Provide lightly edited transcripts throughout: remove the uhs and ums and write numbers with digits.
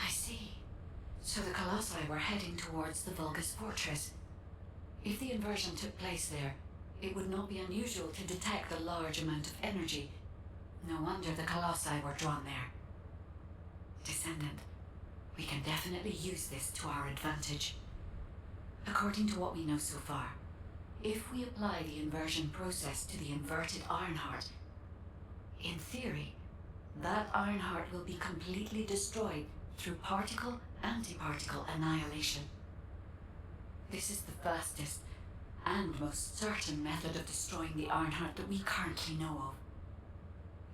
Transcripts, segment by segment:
I see. So the Colossi were heading towards the Vulgus fortress. If the inversion took place there, it would not be unusual to detect a large amount of energy. No wonder the Colossi were drawn there. Descendant, we can definitely use this to our advantage. According to what we know so far, if we apply the inversion process to the inverted Ironheart, in theory, that Ironheart will be completely destroyed through particle-antiparticle annihilation. This is the fastest and most certain method of destroying the Ironheart that we currently know of.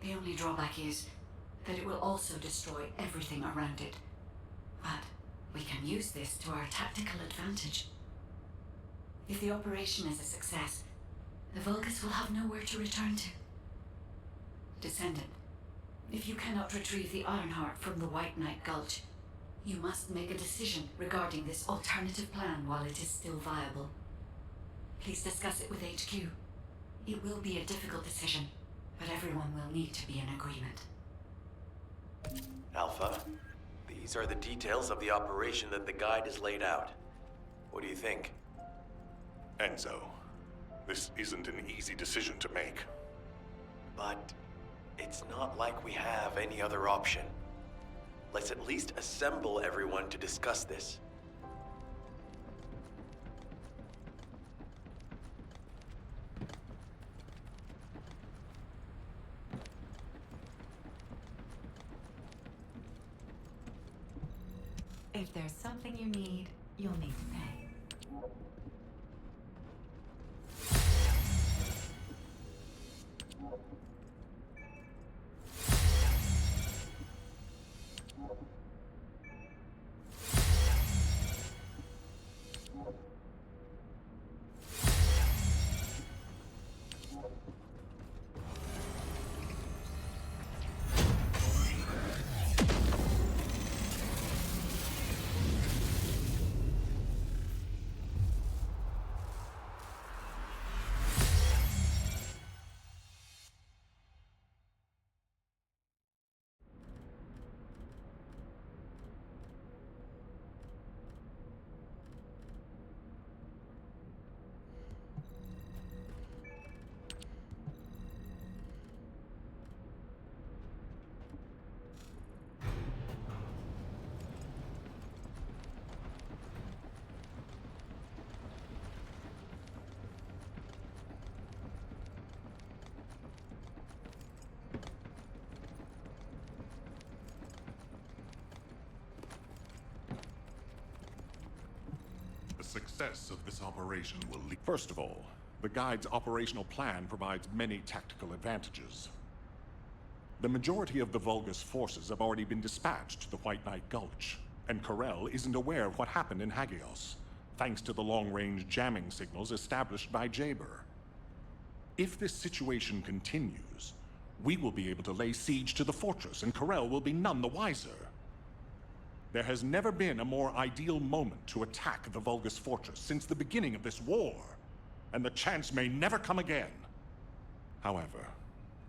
The only drawback is that it will also destroy everything around it. But we can use this to our tactical advantage. If the operation is a success, the Vulgus will have nowhere to return to. Descendant, if you cannot retrieve the Ironheart from the White Knight Gulch, you must make a decision regarding this alternative plan while it is still viable. Please discuss it with HQ. It will be a difficult decision, but everyone will need to be in agreement. Alpha, these are the details of the operation that the guide has laid out. What do you think? Enzo, this isn't an easy decision to make. But it's not like we have any other option. Let's at least assemble everyone to discuss this. If there's something you need, you'll need to pay. The success of this operation will lead... First of all, the Guide's operational plan provides many tactical advantages. The majority of the Vulgus forces have already been dispatched to the White Knight Gulch, and Corel isn't aware of what happened in Hagios, thanks to the long-range jamming signals established by Jaber. If this situation continues, we will be able to lay siege to the fortress, and Corel will be none the wiser. There has never been a more ideal moment to attack the Vulgus fortress since the beginning of this war, and the chance may never come again. However,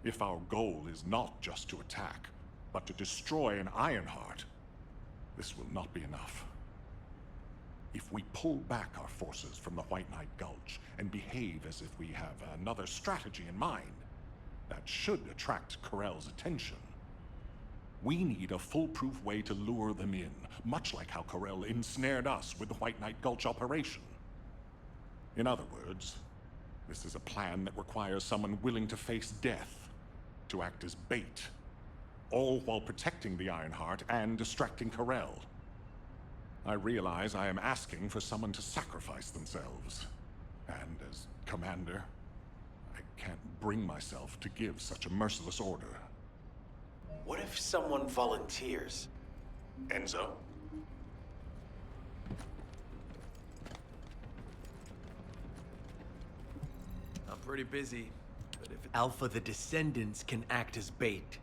if our goal is not just to attack, but to destroy an Ironheart, this will not be enough. If we pull back our forces from the White Knight Gulch and behave as if we have another strategy in mind, that should attract Corel's attention. We need a foolproof way to lure them in, much like how Corel ensnared us with the White Knight Gulch operation. In other words, This is a plan that requires someone willing to face death, to act as bait, all while protecting the Ironheart and distracting Corel. I realize I am asking for someone to sacrifice themselves, and as commander, I can't bring myself to give such a merciless order. What if someone volunteers? Enzo? I'm pretty busy, but if Alpha, the Descendants can act as bait.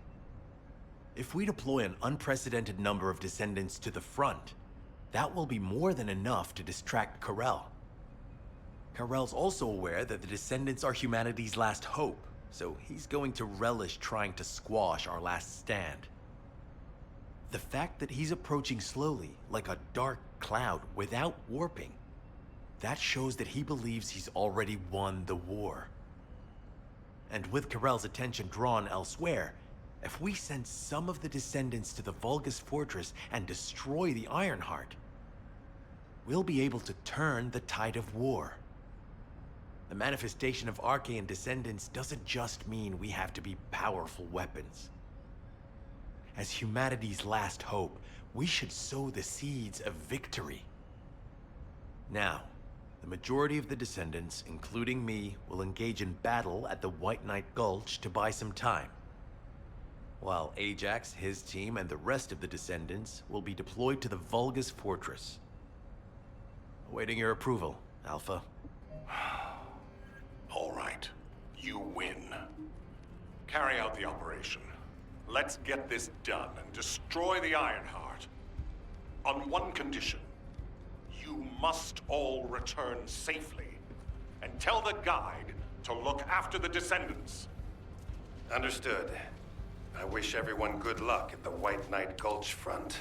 If we deploy an unprecedented number of Descendants to the front, that will be more than enough to distract Corel. Corel's also aware that the Descendants are humanity's last hope, so he's going to relish trying to squash our last stand. The fact that he's approaching slowly, like a dark cloud without warping, that shows that he believes he's already won the war. And with Corel's attention drawn elsewhere, if we send some of the Descendants to the Vulgus Fortress and destroy the Ironheart, we'll be able to turn the tide of war. The manifestation of Archaean Descendants doesn't just mean we have to be powerful weapons. As humanity's last hope, we should sow the seeds of victory. Now, the majority of the Descendants, including me, will engage in battle at the White Knight Gulch to buy some time. While Ajax, his team, and the rest of the Descendants will be deployed to the Vulgus Fortress. Awaiting your approval, Alpha. All right. You win. Carry out the operation. Let's get this done and destroy the Ironheart. On one condition. You must all return safely. And tell the guide to look after the Descendants. Understood. I wish everyone good luck at the White Knight Gulch front.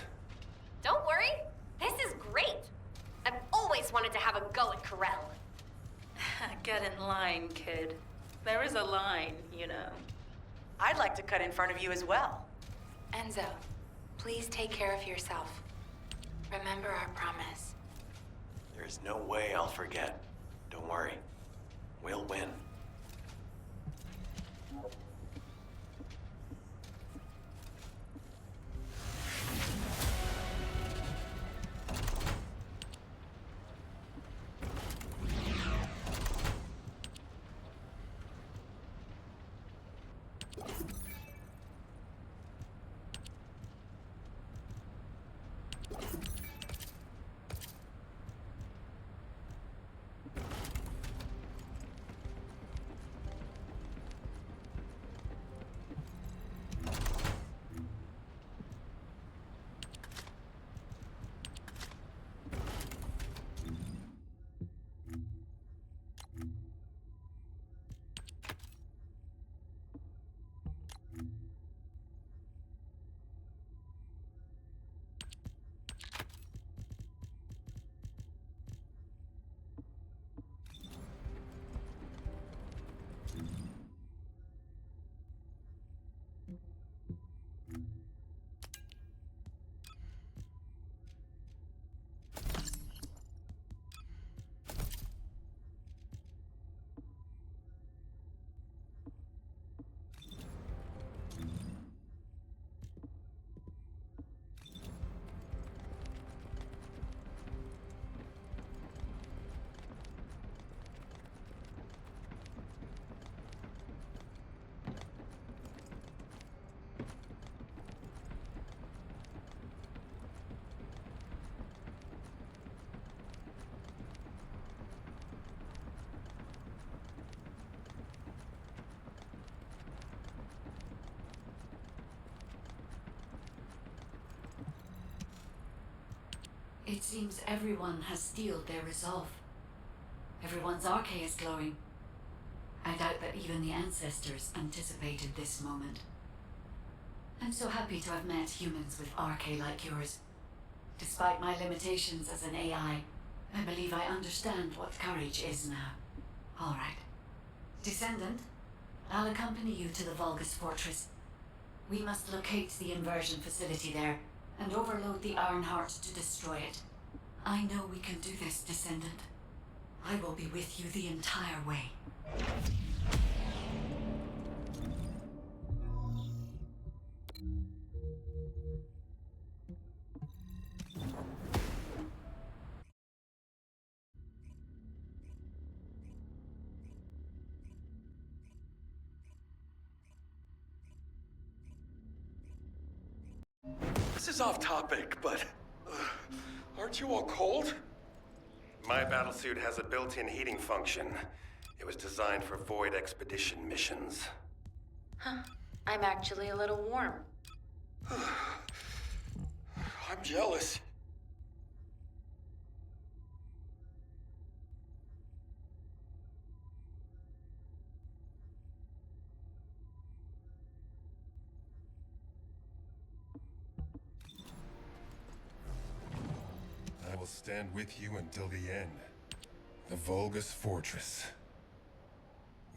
Don't worry. This is great. I've always wanted to have a go at Corel. Get in line, kid. There is a line, you know. I'd like to cut in front of you as well. Enzo, please take care of yourself. Remember our promise. There's no way I'll forget. Don't worry. We'll win. It seems everyone has steeled their resolve. Everyone's arche is glowing. I doubt that even the ancestors anticipated this moment. I'm so happy to have met humans with arche like yours. Despite my limitations as an AI, I believe I understand what courage is now. All right. Descendant, I'll accompany you to the Vulgus Fortress. We must locate the inversion facility there and overload the Ironheart to destroy it. I know we can do this, Descendant. I will be with you the entire way. This is off topic, but aren't you all cold? My battlesuit has a built-in heating function. It was designed for void expedition missions. Huh. I'm actually a little warm. I'm jealous. I will stand with you until the end. The Vulgus Fortress.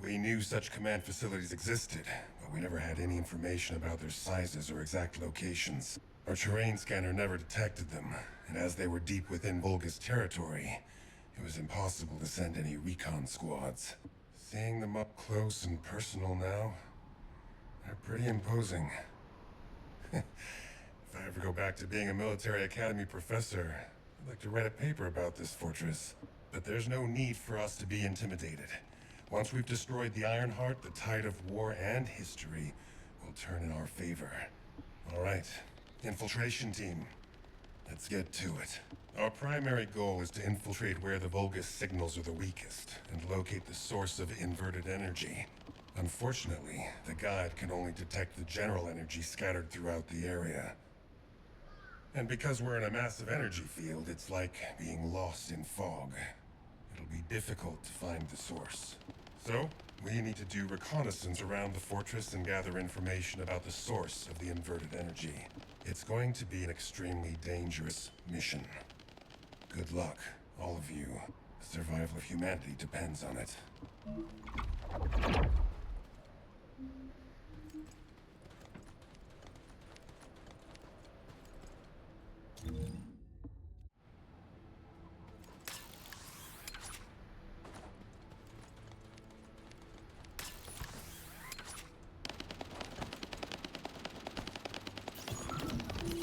We knew such command facilities existed, but we never had any information about their sizes or exact locations. Our terrain scanner never detected them, and as they were deep within Vulgus territory, it was impossible to send any recon squads. Seeing them up close and personal now, they're pretty imposing. If I ever go back to being a military academy professor, I'd like to write a paper about this fortress. But there's no need for us to be intimidated. Once we've destroyed the Ironheart, the tide of war and history will turn in our favor. All right, infiltration team. Let's get to it. Our primary goal is to infiltrate where the Vulgus signals are the weakest and locate the source of inverted energy. Unfortunately, the guide can only detect the general energy scattered throughout the area. And because we're in a massive energy field, it's like being lost in fog. It'll be difficult to find the source. So, we need to do reconnaissance around the fortress and gather information about the source of the inverted energy. It's going to be an extremely dangerous mission. Good luck, all of you. The survival of humanity depends on it.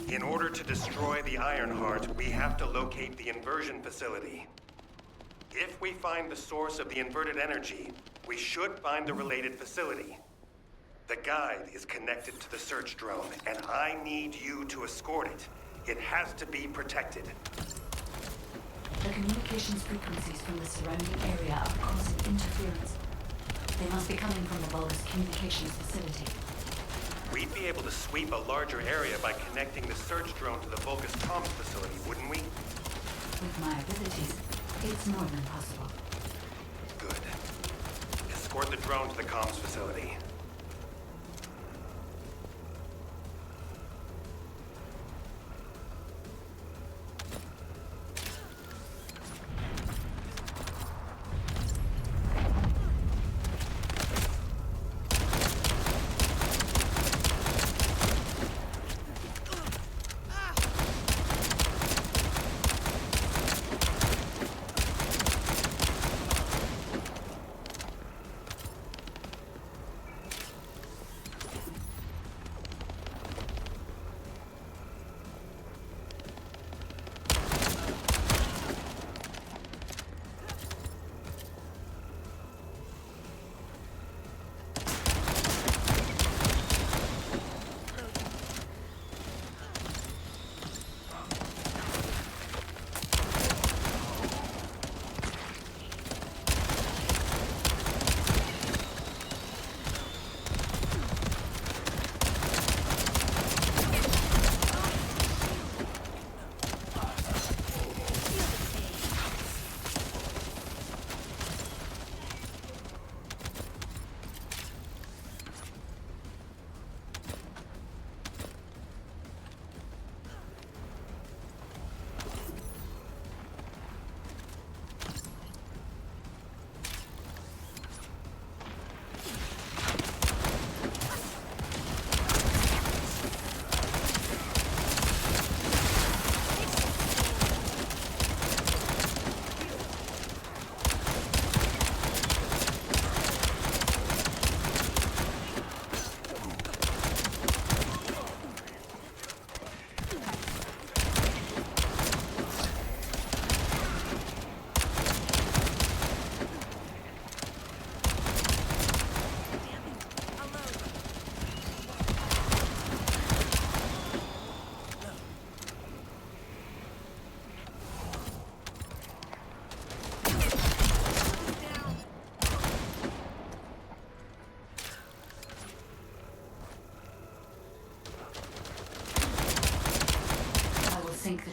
In order to destroy the Ironheart, we have to locate the inversion facility. If we find the source of the inverted energy, we should find the related facility. The guide is connected to the search drone, and I need you to escort it. It has to be protected. The communications frequencies from the surrounding area are causing interference. They must be coming from the Vulgus communications facility. We'd be able to sweep a larger area by connecting the search drone to the Vulgus comms facility, wouldn't we? With my abilities, it's more than possible. Good. Escort the drone to the comms facility.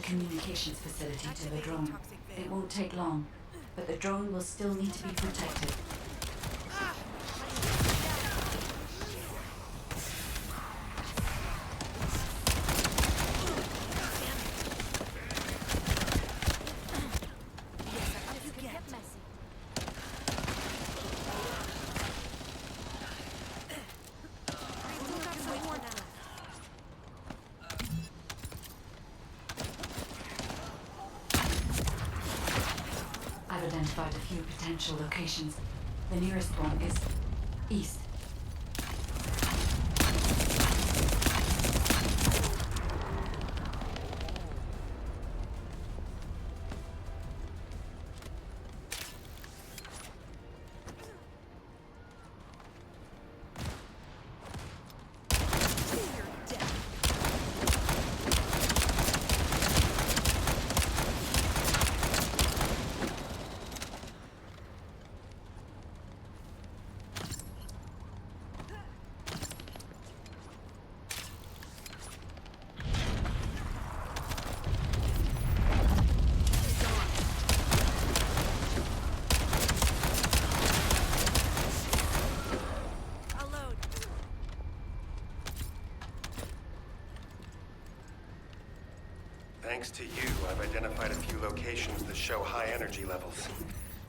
the communications facility to the drone. It won't take long, but the drone will still need to be protected. I've identified a few potential locations. The nearest one is east. Thanks to you, I've identified a few locations that show high energy levels.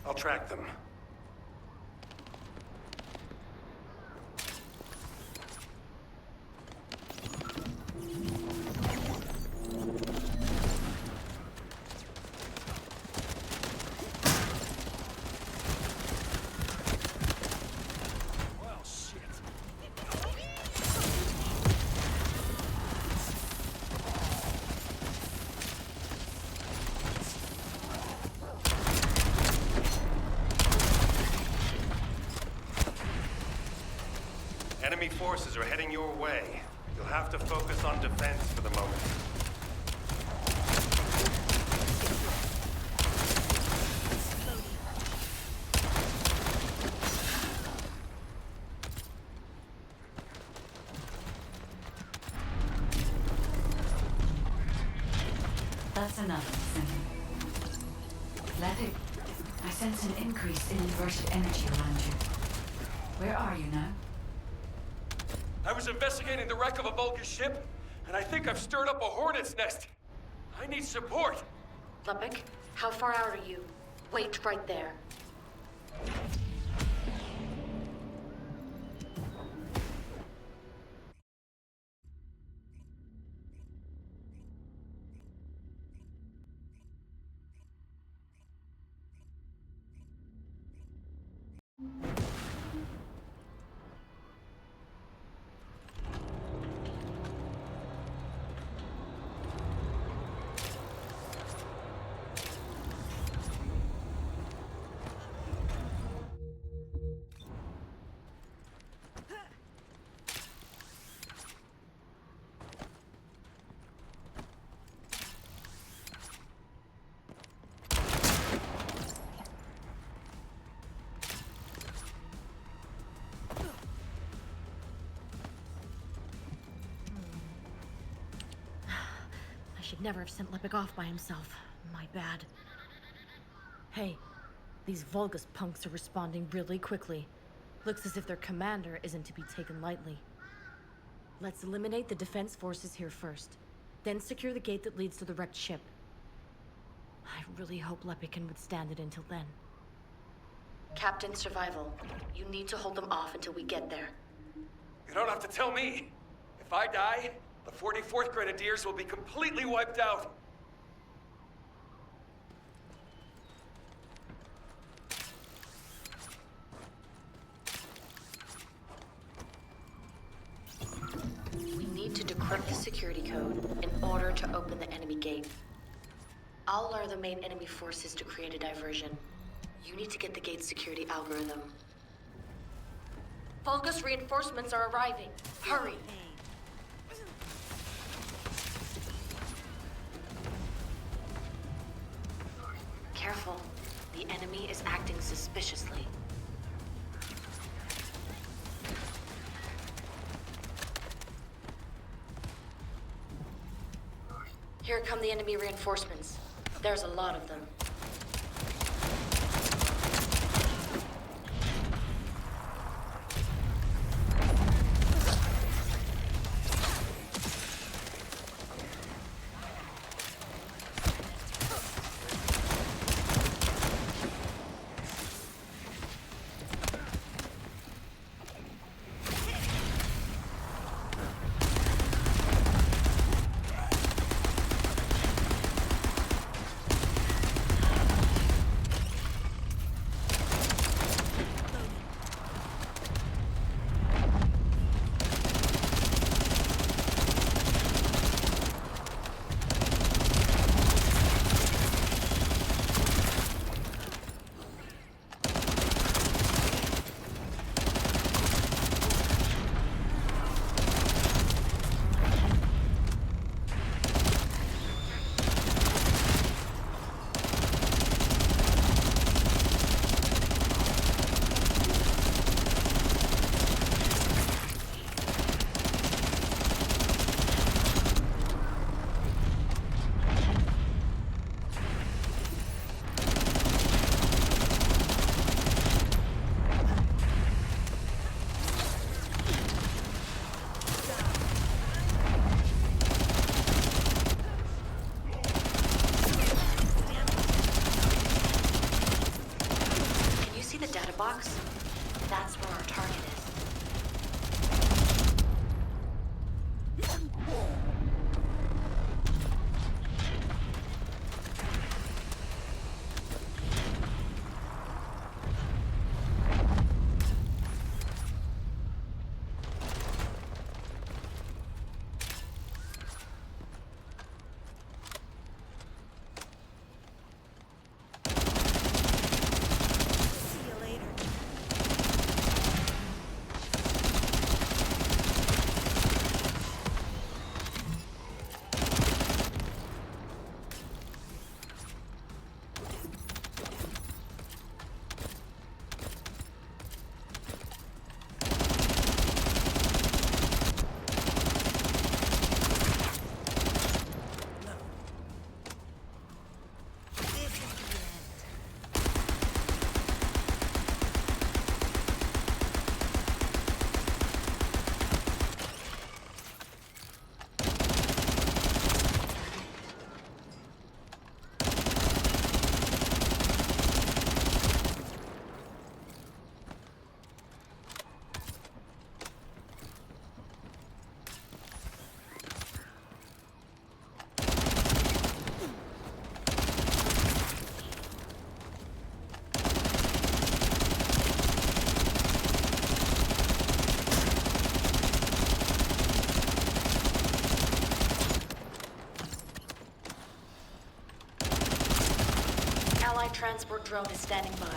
I'll track them. Enemy forces are heading your way. You'll have to focus on defense for the moment. That's enough, Descendant. Lepic, I sense an increase in inverted energy around you. Where are you now? I was investigating the wreck of a Vulgus ship, and I think I've stirred up a hornet's nest. I need support. Lepic, how far out are you? Wait right there. Should never have sent Lepic off by himself. My bad. Hey, these Vulgus punks are responding really quickly. Looks as if their commander isn't to be taken lightly. Let's eliminate the defense forces here first, then secure the gate that leads to the wrecked ship. I really hope Lepic can withstand it until then. Captain Survival, you need to hold them off until we get there. You don't have to tell me. If I die, the 44th Grenadiers will be completely wiped out. We need to decrypt the security code in order to open the enemy gate. I'll lure the main enemy forces to create a diversion. You need to get the gate's security algorithm. Vulgus reinforcements are arriving. Hurry! Careful. The enemy is acting suspiciously. Here come the enemy reinforcements. There's a lot of them. Box? That's where our target is. Allied transport drone is standing by.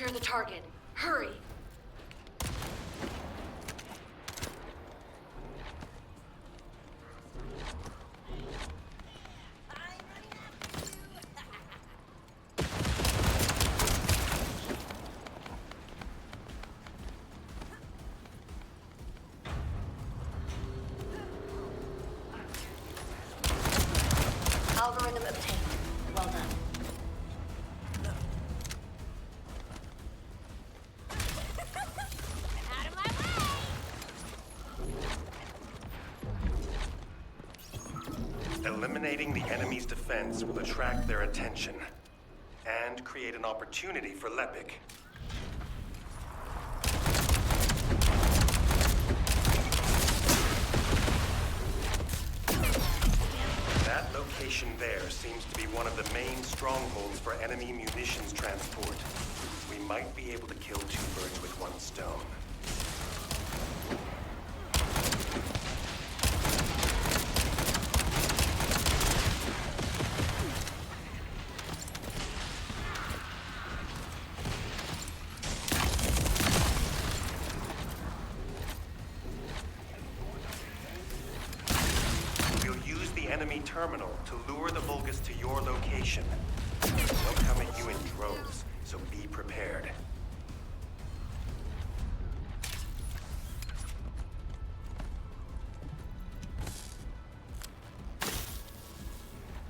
Secure the target. Hurry! Algorithm obtained. Well done. Out of my way! Eliminating the enemy's defense will attract their attention and create an opportunity for Lepic. That location there seems to be one of the main strongholds for enemy munitions transport. We might be able to kill two birds with one stone. Enemy terminal to lure the Vulgus to your location. They'll come at you in droves, so be prepared.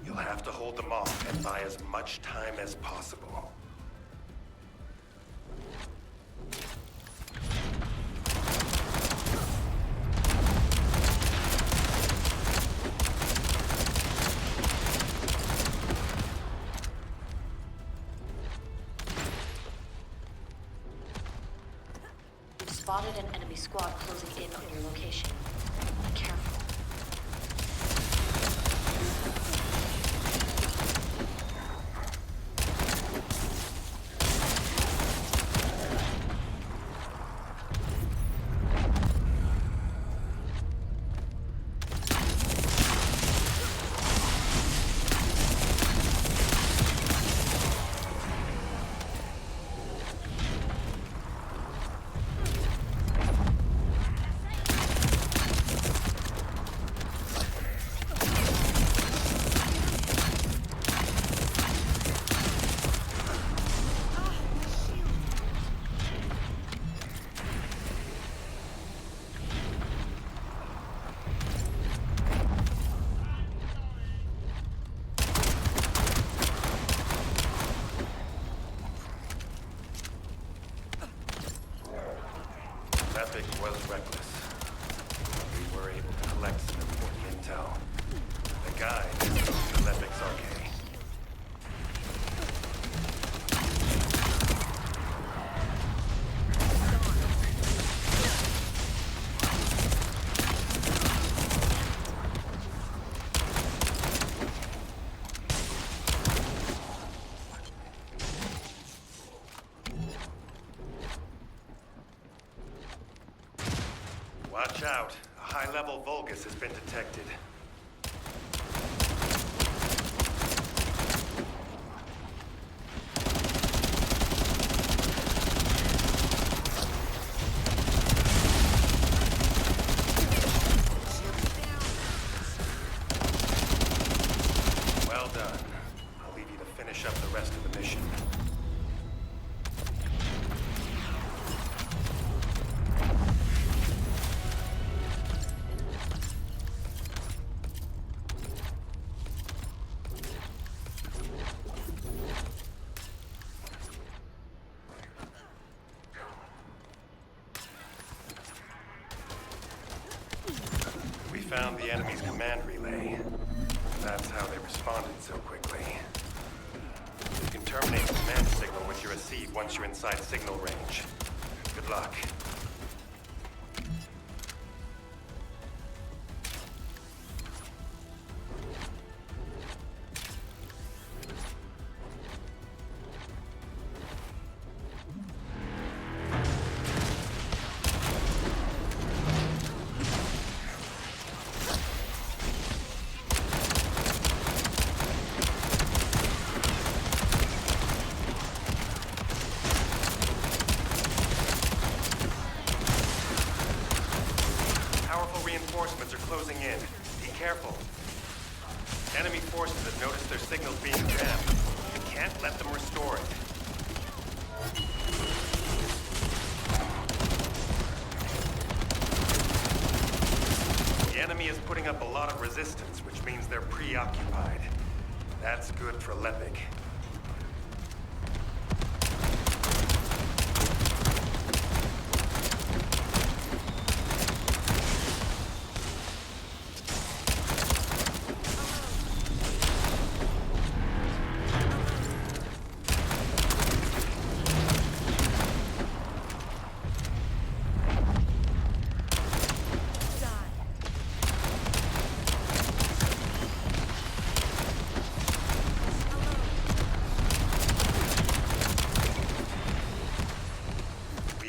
You'll have to hold them off and buy as much time as possible. Spotted an enemy squad closing in on your location. Be careful. Epic was reckless. We were able to collect some important intel. The guide is moved to Lepic's arcade. Watch out. A high-level Vulgus has been detected. Well done. I'll leave you to finish up the rest of the mission. Found the enemy's command relay. That's how they responded so quickly. You can terminate the command signal with your receive once you're inside signal range. Good luck. reinforcements are closing in. Be careful. Enemy forces have noticed their signals being jammed. We can't let them restore it. The enemy is putting up a lot of resistance, which means they're preoccupied. That's good for Lepic.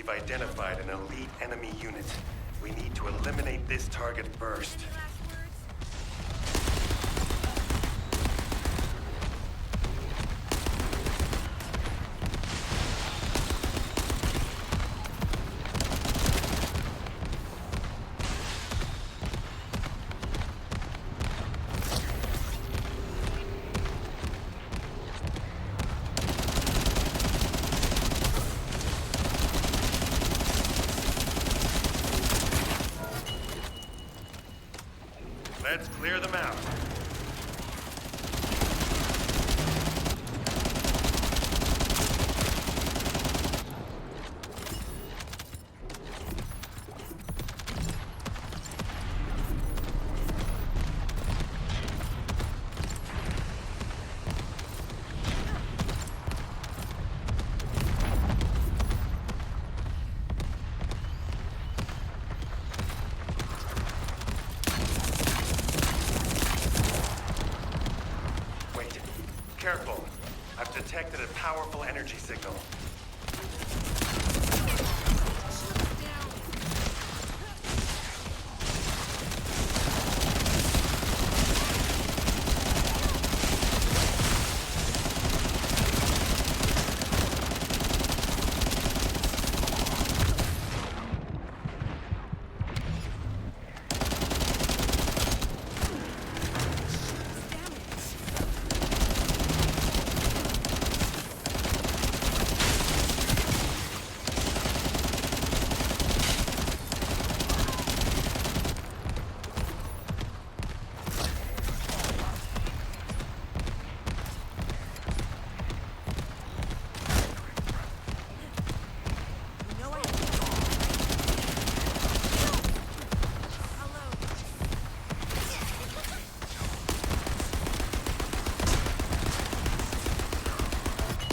Identified an elite enemy unit. We need to eliminate this target first. Let's clear them out. Careful. I've detected a powerful energy signal.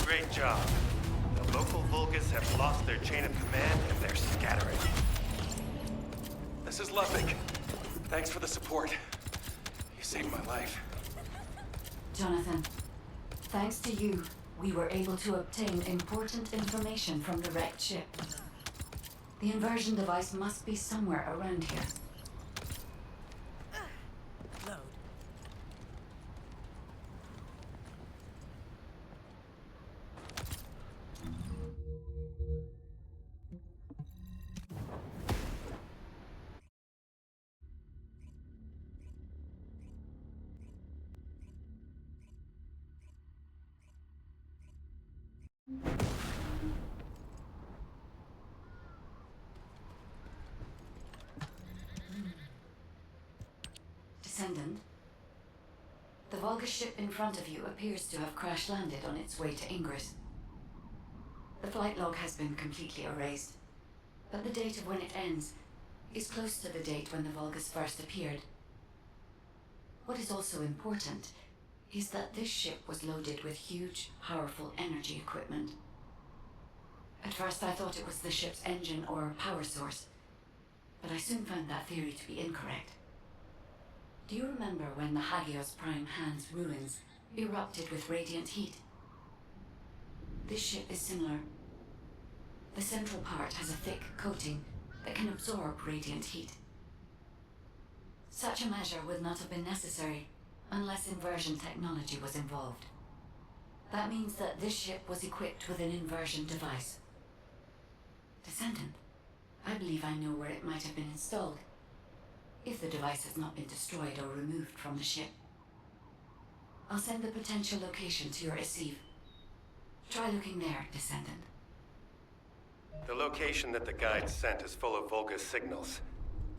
Great job. The local Vulgus have lost their chain of command and they're scattering. This is Lepic. Thanks for the support. You saved my life. Jonathan, thanks to you, we were able to obtain important information from the wrecked ship. The inversion device must be somewhere around here. Load. Descendant, the Vulgus ship in front of you appears to have crash-landed on its way to Ingress. The flight log has been completely erased, but the date of when it ends is close to the date when the Vulgus first appeared. What is also important is that this ship was loaded with huge, powerful energy equipment. At first I thought it was the ship's engine or power source, but I soon found that theory to be incorrect. Do you remember when the Hagios Prime Hand's ruins erupted with radiant heat? This ship is similar. The central part has a thick coating that can absorb radiant heat. Such a measure would not have been necessary unless inversion technology was involved. That means that this ship was equipped with an inversion device. Descendant, I believe I know where it might have been installed. if the device has not been destroyed or removed from the ship. I'll send the potential location to your receive. Try looking there, Descendant. The location that the guide sent is full of Volga's signals.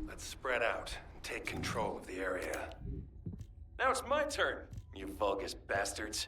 Let's spread out and take control of the area. Now it's my turn, you Vulgus bastards.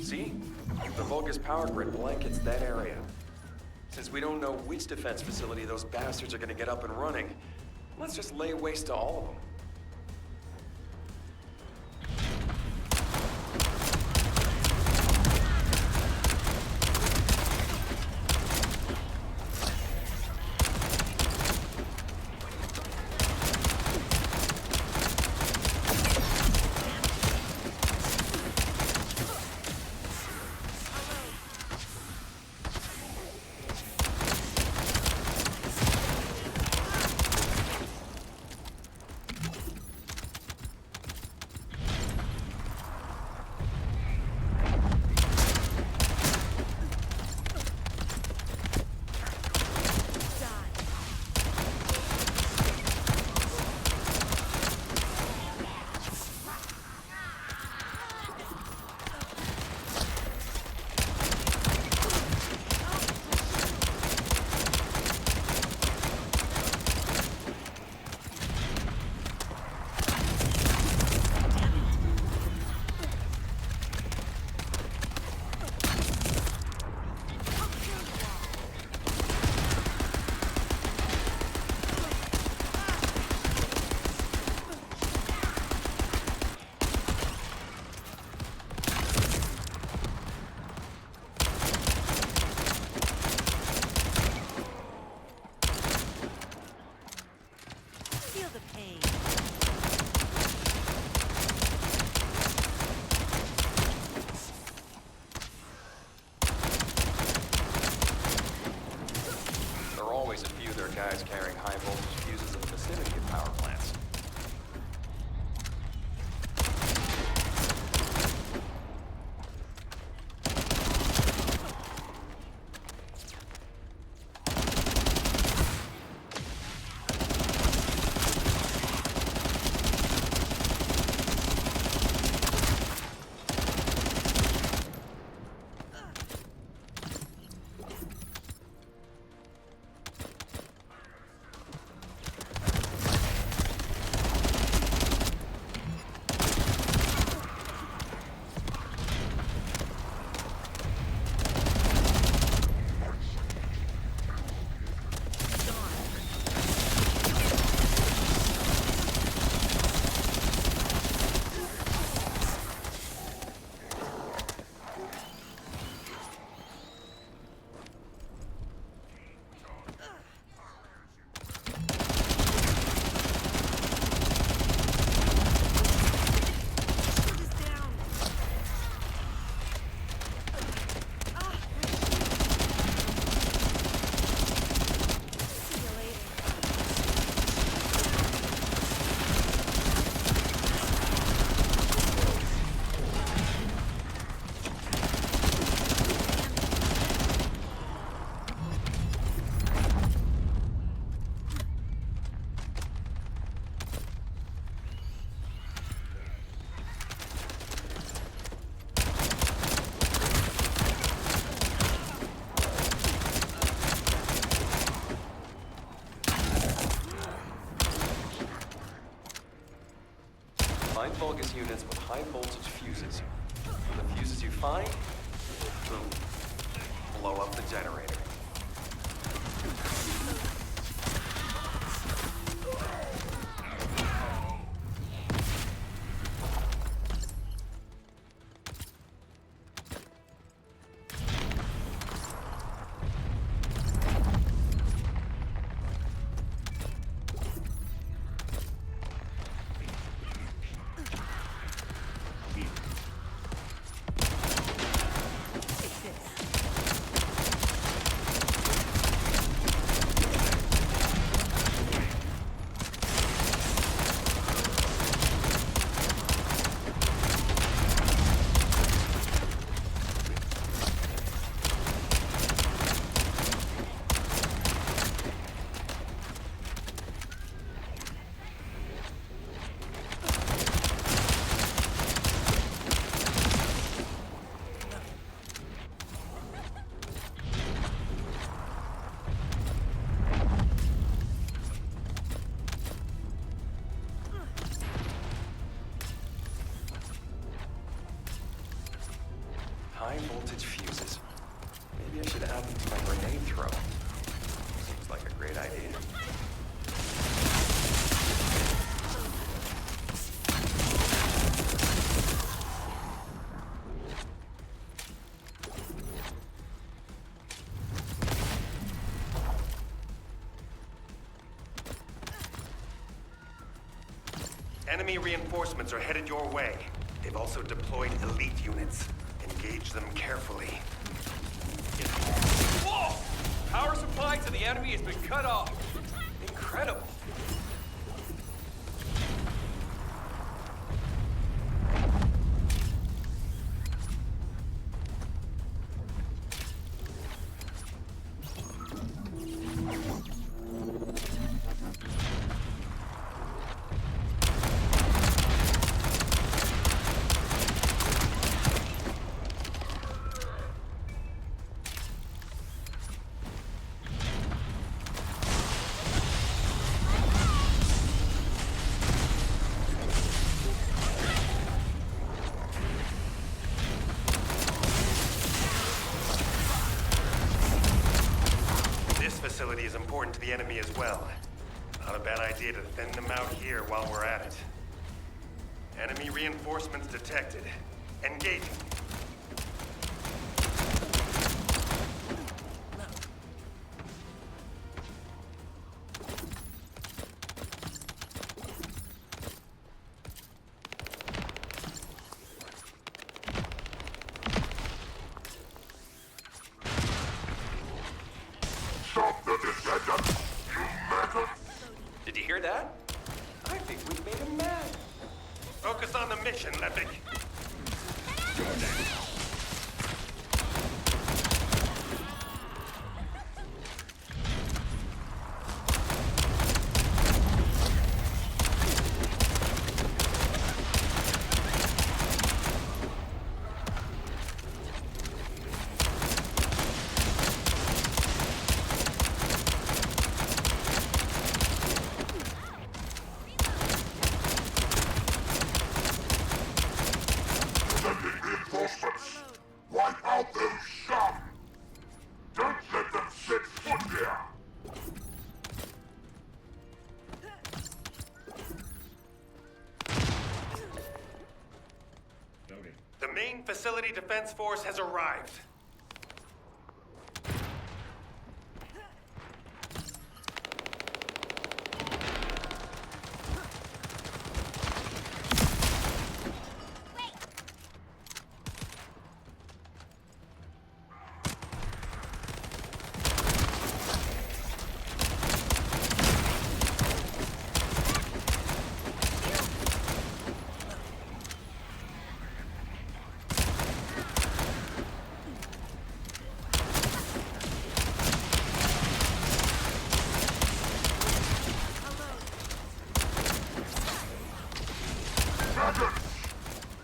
See? The Vulgus power grid blankets that area. Since we don't know which defense facility those bastards are gonna get up and running, let's just lay waste to all of them. Guys carrying high voltage fuses in the vicinity of power plants. high voltage fuses. The fuses you find, boom, blow up the generator. High voltage fuses. Maybe I should add them to my grenade throw. Seems like a great idea. Enemy reinforcements are headed your way. They've also deployed elite units. Engage them carefully. Whoa! Power supply to the enemy has been cut off. Incredible. Facility is important to the enemy as well. Not a bad idea to thin them out here while we're at it. Enemy reinforcements detected. Engaging. Stop the Descendant! You maggot! Did you hear that? I think we've made him mad. Focus on the mission, Lepic. Wipe out those scum! Don't let them set foot here! The main facility defense force has arrived.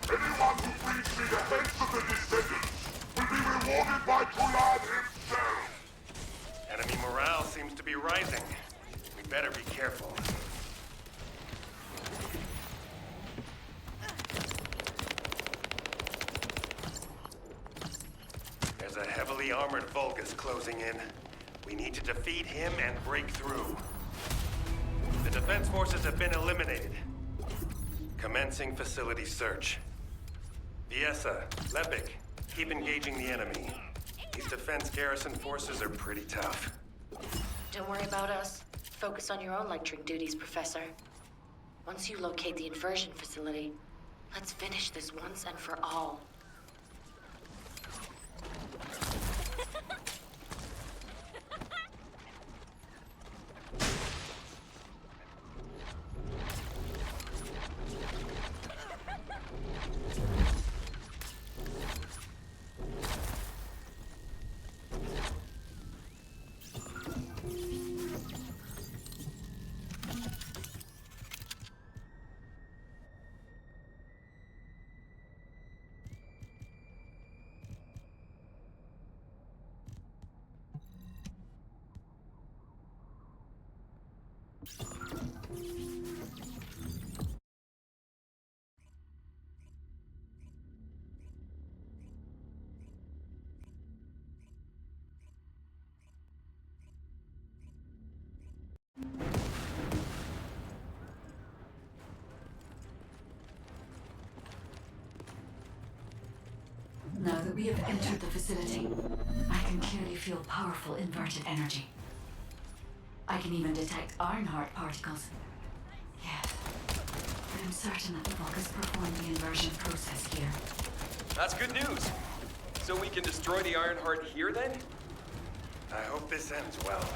Anyone who brings me the heads of the Descendants will be rewarded by Tulad himself! Enemy morale seems to be rising. We better be careful. is closing in. We need to defeat him and break through. The defense forces have been eliminated. Commencing facility search. Viesa, Lepik, keep engaging the enemy. These defense garrison forces are pretty tough. Don't worry about us. Focus on your own lecturing duties, Professor. Once you locate the inversion facility, let's finish this once and for all. Now that we have entered the facility, I can clearly feel powerful inverted energy. I can even detect Ironheart particles. Yes, I am certain that the Vulgus performed the inversion process here. That's good news. So we can destroy the Ironheart here then? I hope this ends well.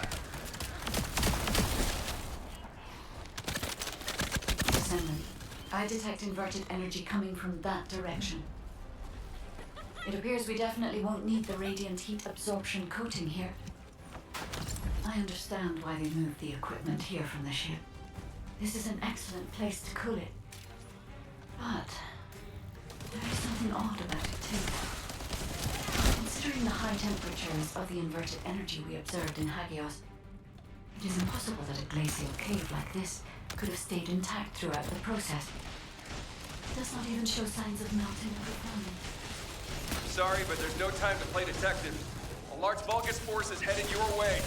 Descendant, I detect inverted energy coming from that direction. It appears we definitely won't need the radiant heat absorption coating here. I understand why they moved the equipment here from the ship. This is an excellent place to cool it. But there is something odd about it too. Considering the high temperatures of the inverted energy we observed in Hagios, it is impossible that a glacial cave like this could have stayed intact throughout the process. It does not even show signs of melting or reforming. Sorry, but there's no time to play detective. A large Vulgus force is headed your way.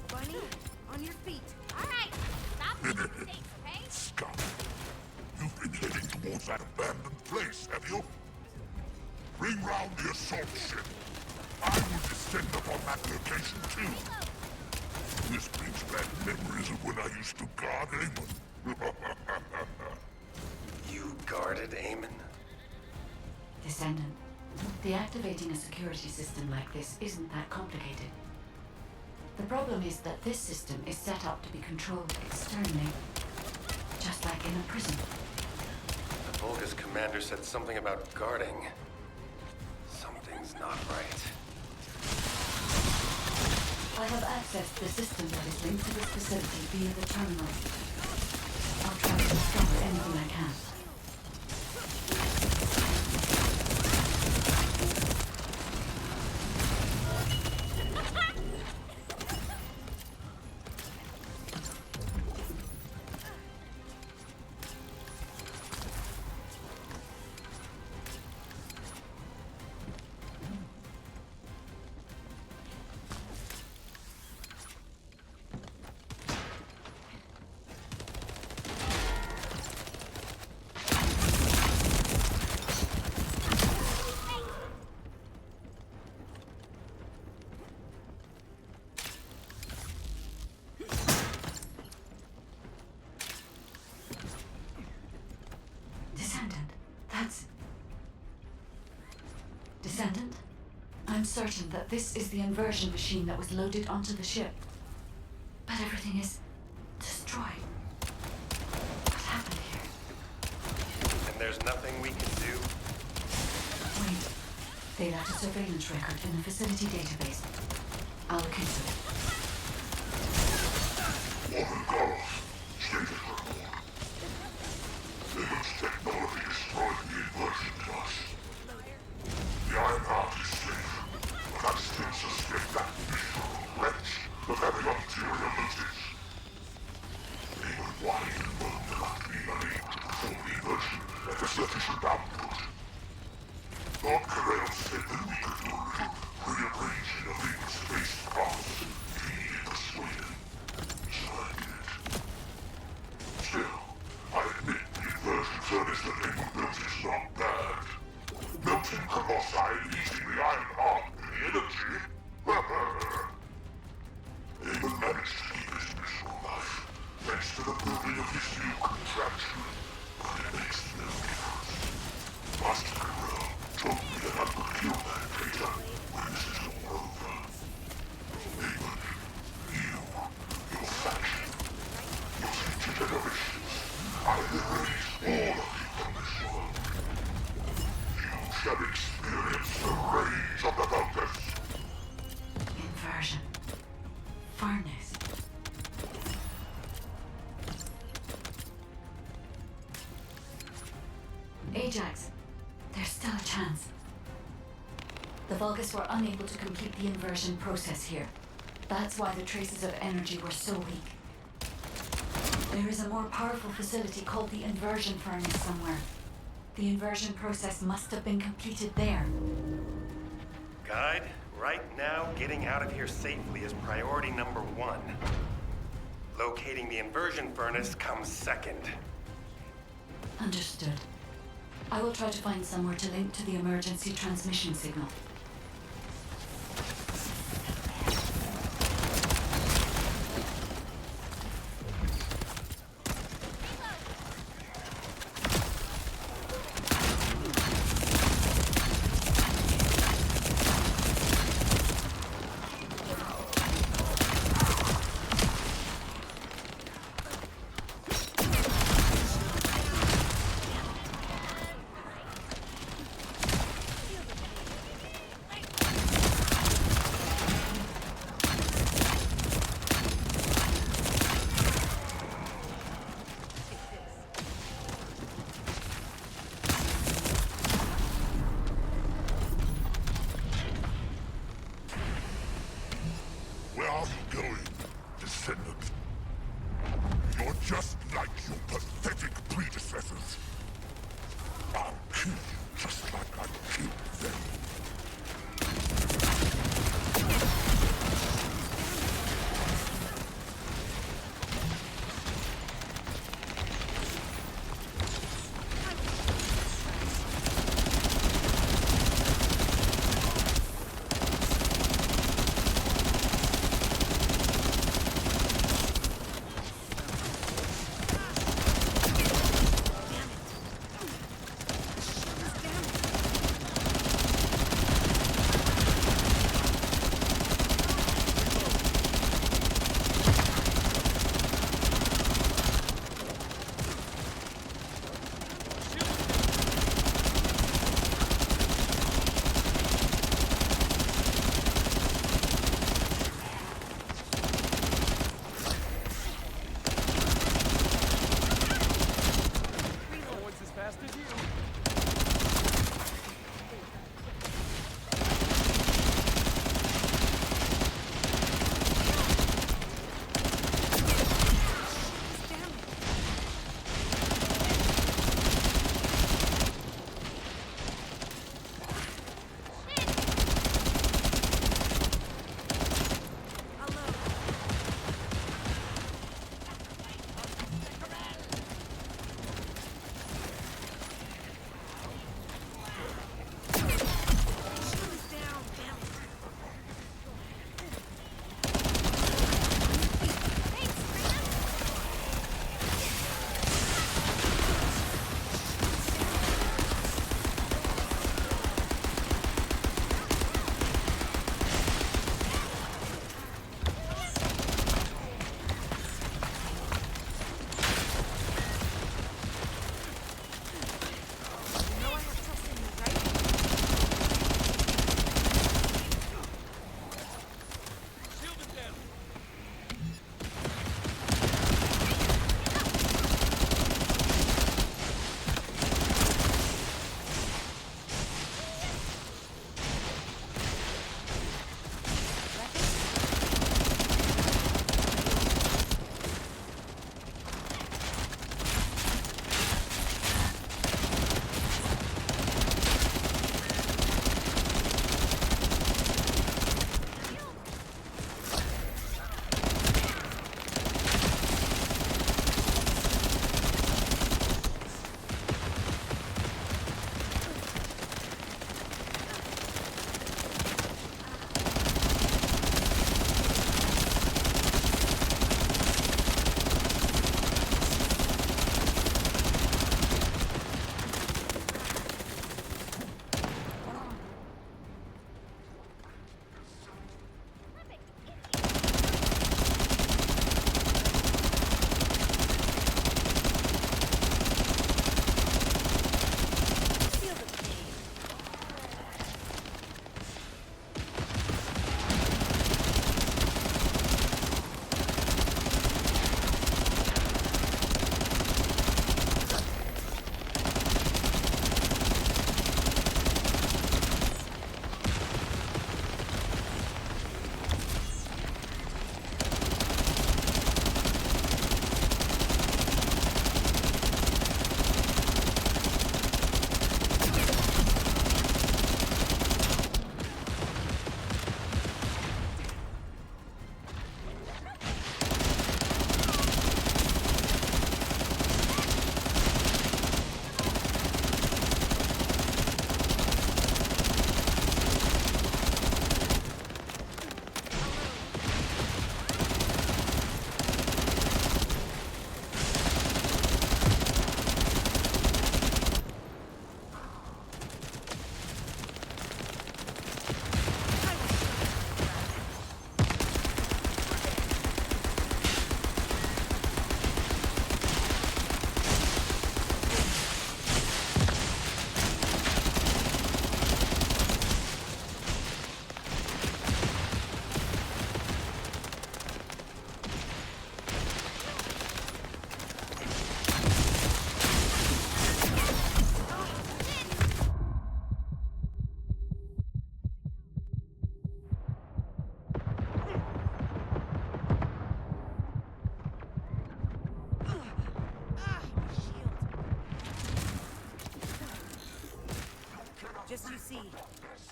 Bunny, on your feet. All right, stop making mistakes, okay? Scum. You've been heading towards that abandoned place, have you? Bring round the assault ship. I will descend upon that location too. This brings back memories of when I used to guard Amon. You guarded Amon? Descendant, deactivating a security system like this isn't that complicated. The problem is that this system is set up to be controlled externally, just like in a prison. The Vulgus commander said something about guarding. Something's not right. I have accessed the system that is linked to this facility via the terminal. I'll try to discover anything I can. Descendant, I'm certain that this is the inversion machine that was loaded onto the ship. But everything is destroyed. What happened here? And there's nothing we can do? Wait. They left a surveillance record in the facility database. I'll look into it. Technology destroyed the inversion class. The Ironheart is safe, but I still suspect that miserable wretch, the Inversion. Furnace. Ajax, there's still a chance. The Vulgus were unable to complete the inversion process here. That's why the traces of energy were so weak. There is a more powerful facility called the inversion furnace somewhere. The inversion process must have been completed there. Guide, right now, getting out of here safely is priority number 1. Locating the inversion furnace comes second. Understood. I will try to find somewhere to link to the emergency transmission signal.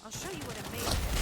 I'll show you what I'm made of.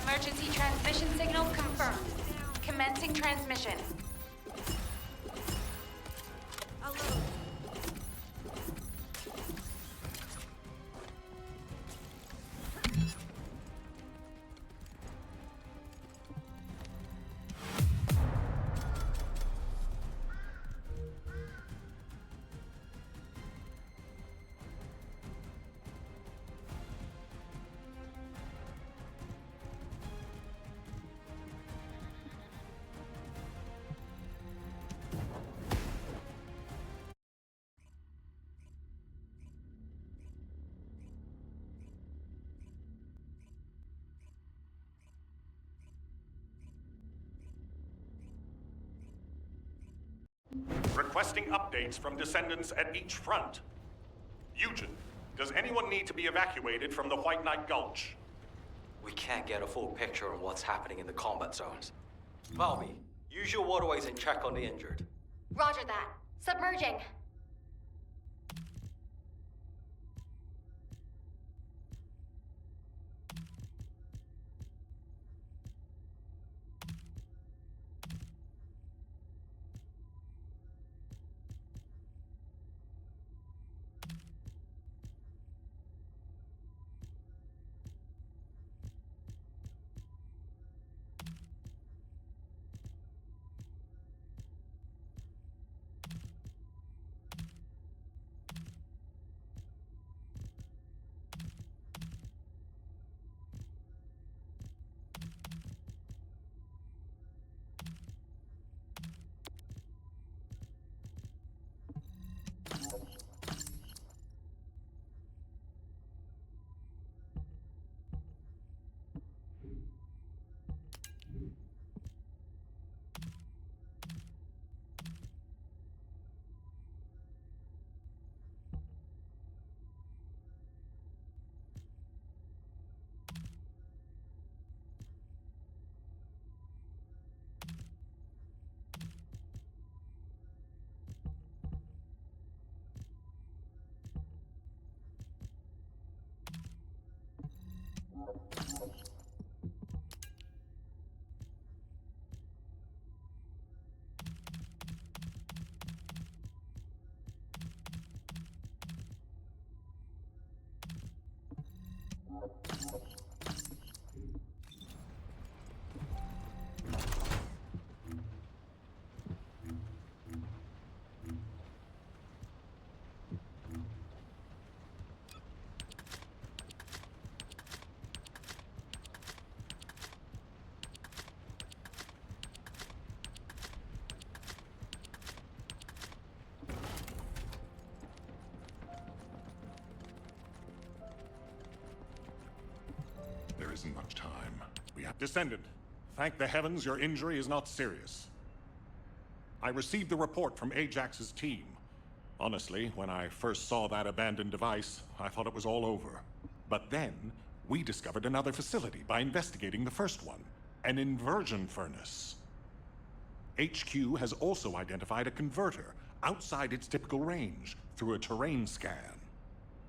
Emergency transmission signal confirmed. Commencing transmission. I'll load. Requesting updates from Descendants at each front. Eugen, does anyone need to be evacuated from the White Knight Gulch? We can't get a full picture of what's happening in the combat zones. Valby, use your waterways and check on the injured. Roger that. Submerging. There isn't much time. We have Descendant. Thank the heavens your injury is not serious. I received the report from Ajax's team. Honestly, when I first saw that abandoned device, I thought it was all over. But then, we discovered another facility by investigating the first one, an inversion furnace. HQ has also identified a converter outside its typical range through a terrain scan.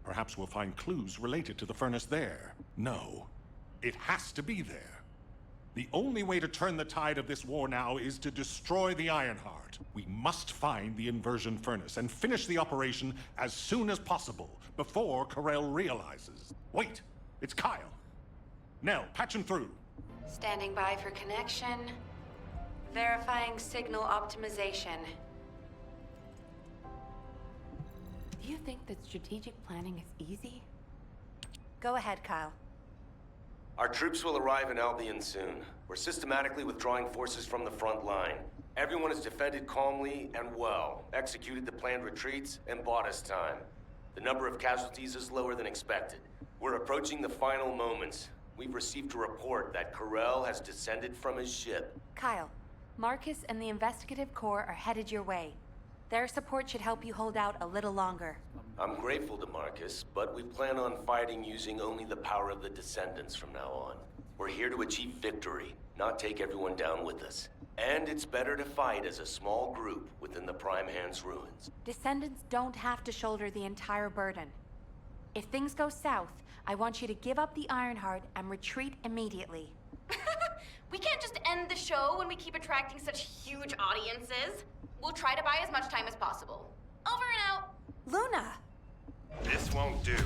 Perhaps we'll find clues related to the furnace there. No, it has to be there. The only way to turn the tide of this war now is to destroy the Ironheart. We must find the inversion furnace and finish the operation as soon as possible, before Corell realizes. Wait, it's Kyle. Nell, patch him through. Standing by for connection. Verifying signal optimization. Do you think that strategic planning is easy? Go ahead, Kyle. Our troops will arrive in Albion soon. We're systematically withdrawing forces from the front line. Everyone has defended calmly and well, executed the planned retreats, and bought us time. The number of casualties is lower than expected. We're approaching the final moments. We've received a report that Corell has descended from his ship. Kyle, Marcus and the Investigative Corps are headed your way. Their support should help you hold out a little longer. I'm grateful to Marcus, but we plan on fighting using only the power of the Descendants from now on. We're here to achieve victory, not take everyone down with us. And it's better to fight as a small group within the Prime Hand's ruins. Descendants don't have to shoulder the entire burden. If things go south, I want you to give up the Ironheart and retreat immediately. We can't just end the show when we keep attracting such huge audiences. We'll try to buy as much time as possible. Over and out. Luna! This won't do.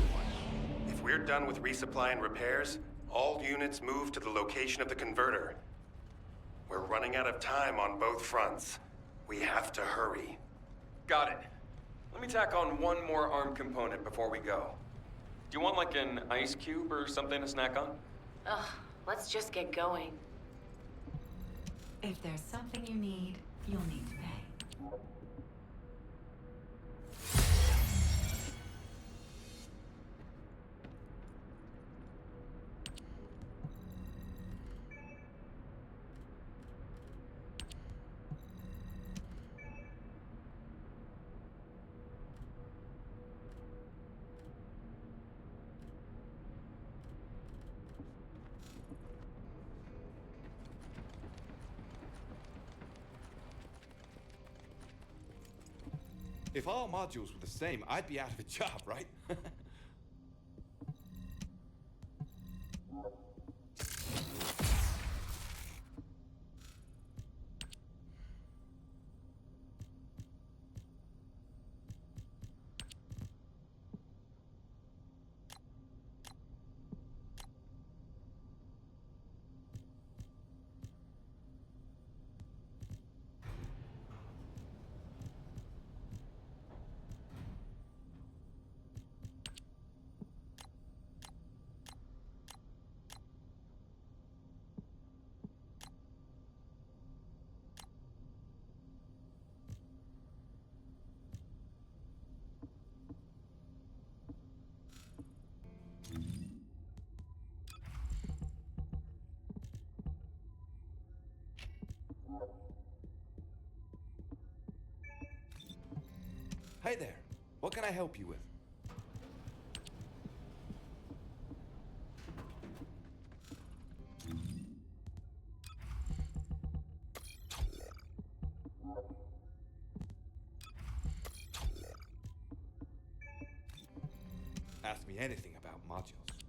If we're done with resupply and repairs, all units move to the location of the converter. We're running out of time on both fronts. We have to hurry. Got it. Let me tack on one more arm component before we go. Do you want like an ice cube or something to snack on? Ugh, let's just get going. If there's something you need, you'll need to pay. If all modules were the same, I'd be out of a job, right? Hey there, what can I help you with? Ask me anything about modules.